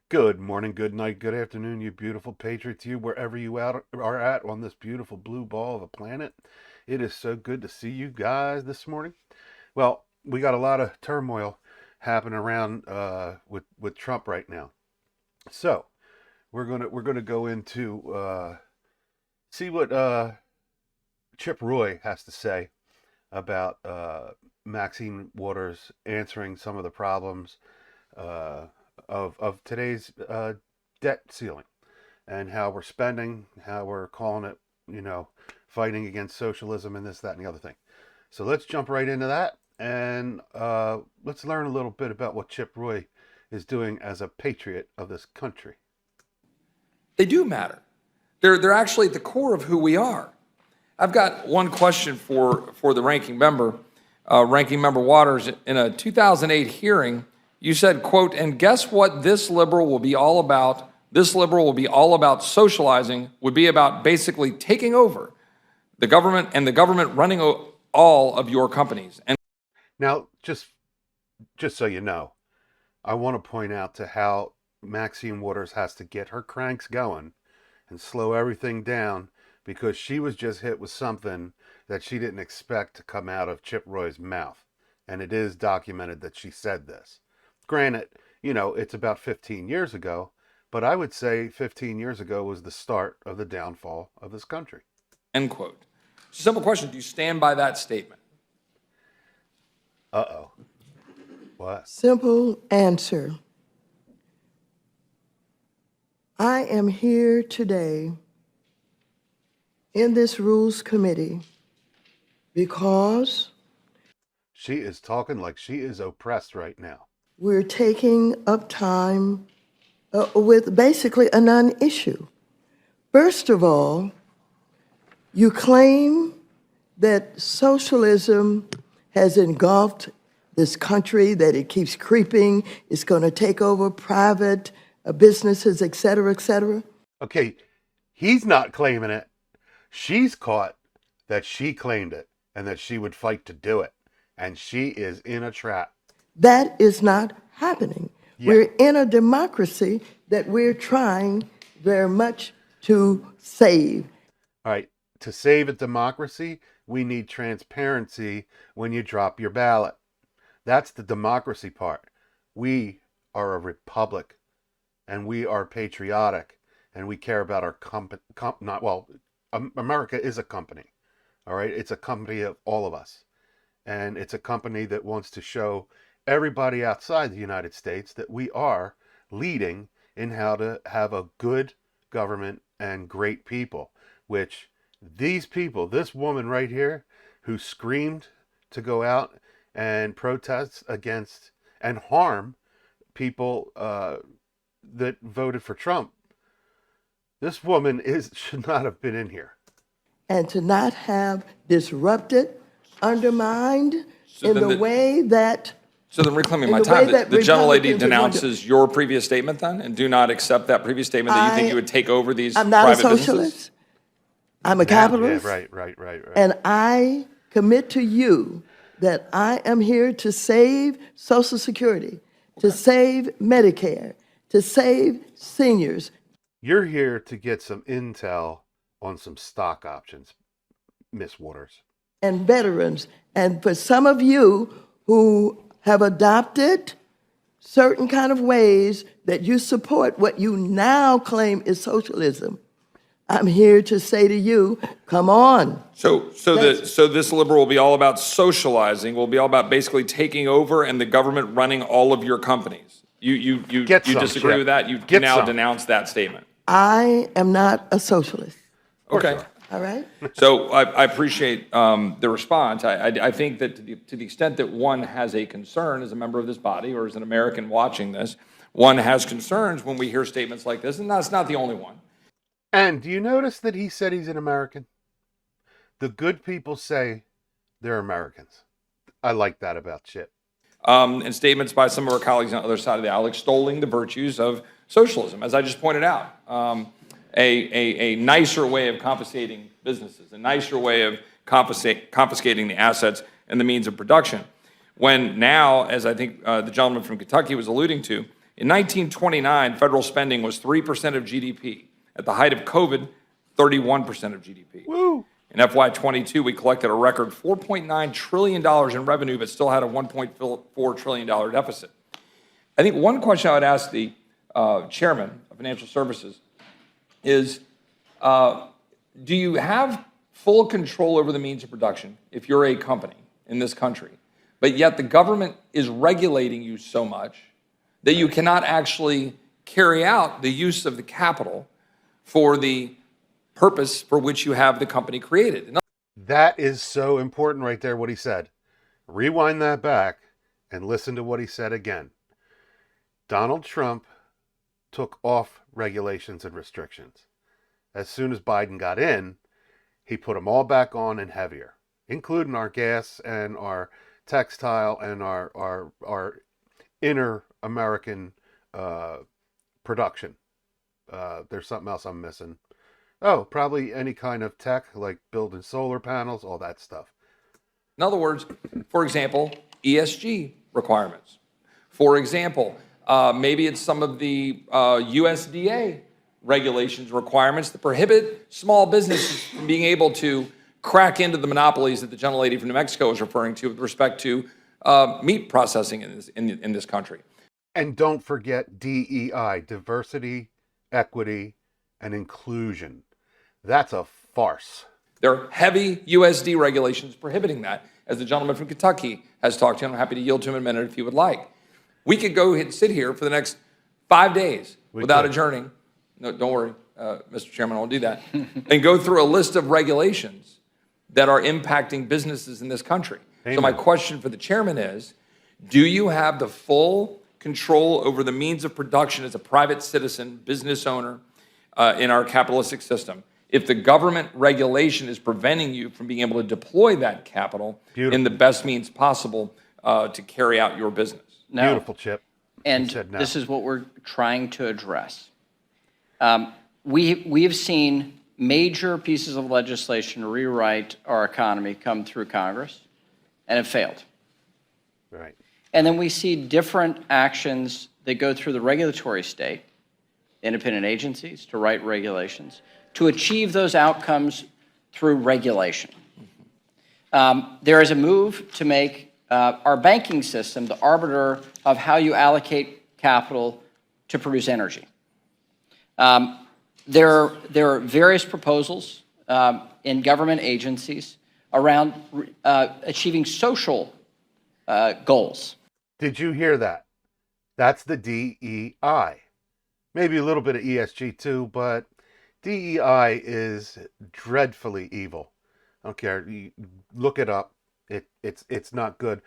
Good morning, good night, good afternoon, you beautiful patriots, you wherever you are at on this beautiful blue ball of a planet. It is so good to see you guys this morning. Well, we got a lot of turmoil happening around with Trump right now. So we're gonna go into see what Chip Roy has to say about Maxine Waters answering some of the problems uh, of today's debt ceiling and how we're spending, how we're calling it, you know, fighting against socialism and this, that, and the other thing. So let's jump right into that and let's learn a little bit about what Chip Roy is doing as a patriot of this country. They do matter. They're actually at the core of who we are. I've got one question for the ranking member Waters. In a 2008 hearing, you said, quote, "And guess what this liberal will be all about? This liberal will be all about socializing, would be about basically taking over the government and the government running all of your companies." And Now, just so you know, I want to point out to how Maxine Waters has to get her cranks going and slow everything down because she was just hit with something that she didn't expect to come out of Chip Roy's mouth. And it is documented that she said this. Granted, it's about 15 years ago, but I would say 15 years ago was the start of the downfall of this country. end quote. Simple question: do you stand by that statement? Uh-oh. What? Simple answer. I am here today in this Rules Committee because She is talking like she is oppressed right now. we're taking up time with basically a non-issue. First of all, you claim that socialism has engulfed this country, that it keeps creeping, it's going to take over private businesses, et cetera, et cetera. Okay, he's not claiming it. She's caught that she claimed it and that she would fight to do it. And she is in a trap. That is not happening. Yeah. We're in a democracy that we're trying very much to save. All right, to save a democracy, we need transparency when you drop your ballot. That's the democracy part. We are a republic and we are patriotic and we care about our America is a company. All right, it's a company of all of us. And it's a company that wants to show everybody outside the United States that we are leading in how to have a good government and great people, which these people, this woman right here who screamed to go out and protest against and harm people that voted for Trump, this woman should not have been in here. And to not have disrupted, undermined So in then the way that So then, reclaiming In my the time, way that the gentlelady Republicans are going to- denounces your previous statement then, and do not accept that previous statement that you think you would take over these I'm not a private socialist. businesses? I'm a capitalist. Yeah, right. And I commit to you that I am here to save Social Security, to save Medicare, to save seniors. You're here to get some intel on some stock options, Miss Waters. And veterans. And for some of you who have adopted certain kind of ways that you support what you now claim is socialism, I'm here to say to you, come on. So this liberal will be all about socializing, will be all about basically taking over and the government running all of your companies. You disagree Chip. with that? You Get now some. denounce that statement. I am not a socialist, Okay. all right? So I appreciate the response. I think that to the extent that one has a concern as a member of this body or as an American watching this, one has concerns when we hear statements like this, and that's not the only one. And do you notice that he said he's an American? The good people say they're Americans. I like that about Chip. And statements by some of our colleagues on the other side of the aisle extolling the virtues of socialism, as I just pointed out. A nicer way of confiscating businesses, a nicer way of confiscating the assets and the means of production. When now, as I think the gentleman from Kentucky was alluding to, In 1929, federal spending was 3% of GDP. At the height of COVID, 31% of GDP. Woo! In FY22, we collected a record $4.9 trillion in revenue, but still had a $1.4 trillion deficit. I think one question I would ask the chairman of financial services is, do you have full control over the means of production if you're a company in this country, but yet the government is regulating you so much that you cannot actually carry out the use of the capital for the purpose for which you have the company created? That is so important right there, what he said. Rewind that back and listen to what he said again. Donald Trump took off regulations and restrictions. As soon as Biden got in, he put them all back on and heavier, including our gas and our textile and our inner American production. There's something else I'm missing. Oh, probably any kind of tech, like building solar panels, all that stuff. In other words, for example, ESG requirements. For example, maybe it's some of the USDA regulations requirements that prohibit small businesses from being able to crack into the monopolies that the gentlelady from New Mexico is referring to with respect to meat processing in this country. And don't forget DEI, diversity, equity, and inclusion. That's a farce. There are heavy USD regulations prohibiting that, as the gentleman from Kentucky has talked to, and I'm happy to yield to him in a minute if he would like. We could go and sit here for the next 5 days without adjourning. No, don't worry, Mr. Chairman, I won't do that. And go through a list of regulations that are impacting businesses in this country. Amen. So my question for the chairman is, do you have the full control over the means of production as a private citizen, business owner in our capitalistic system, if the government regulation is preventing you from being able to deploy that capital in the best means possible to carry out your business? No. Beautiful, Chip. And no. this is what we're trying to address. We have seen major pieces of legislation to rewrite our economy come through Congress, and it failed. Right. And then we see different actions that go through the regulatory state, independent agencies to write regulations, to achieve those outcomes through regulation. There is a move to make our banking system the arbiter of how you allocate capital to produce energy. There are various proposals in government agencies around achieving social goals. Did you hear that? That's the DEI. Maybe a little bit of ESG too, but DEI is dreadfully evil. I don't care. You look it up. It's not good.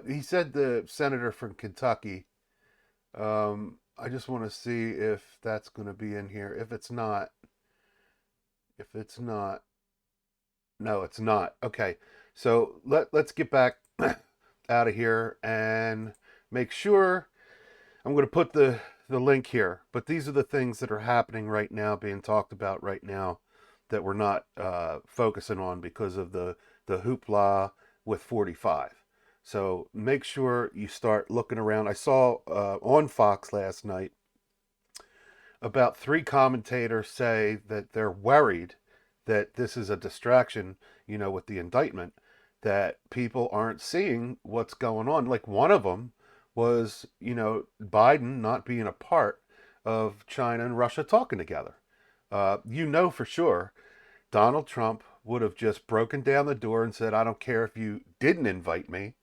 He said the senator from Kentucky. I just want to see if that's going to be in here. If it's not, no, it's not. Okay, so let's get back out of here and make sure. I'm going to put the link here, but these are the things that are happening right now, being talked about right now, that we're not focusing on because of the hoopla with 45. So make sure you start looking around. I saw on Fox last night about 3 commentators say that they're worried that this is a distraction, with the indictment, that people aren't seeing what's going on. Like one of them was, Biden not being a part of China and Russia talking together. For sure, Donald Trump would have just broken down the door and said, I don't care if you didn't invite me.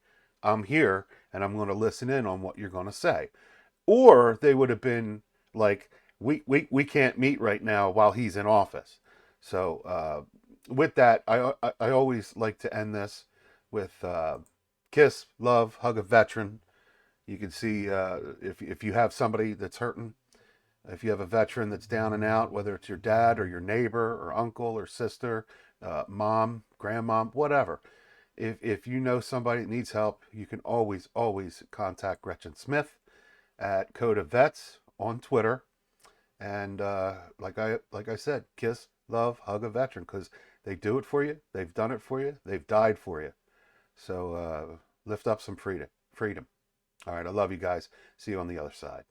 I'm here and I'm going to listen in on what you're going to say. Or they would have been like, we can't meet right now while he's in office. So with that, I always like to end this with kiss, love, hug a veteran. You can see if you have somebody that's hurting, if you have a veteran that's down and out, whether it's your dad or your neighbor or uncle or sister, mom, grandmom, whatever. If you know somebody that needs help, you can always contact Gretchen Smith at Code of Vets on Twitter. And like I said, kiss, love, hug a veteran, because they do it for you. They've done it for you. They've died for you. So lift up some freedom. All right, I love you guys. See you on the other side.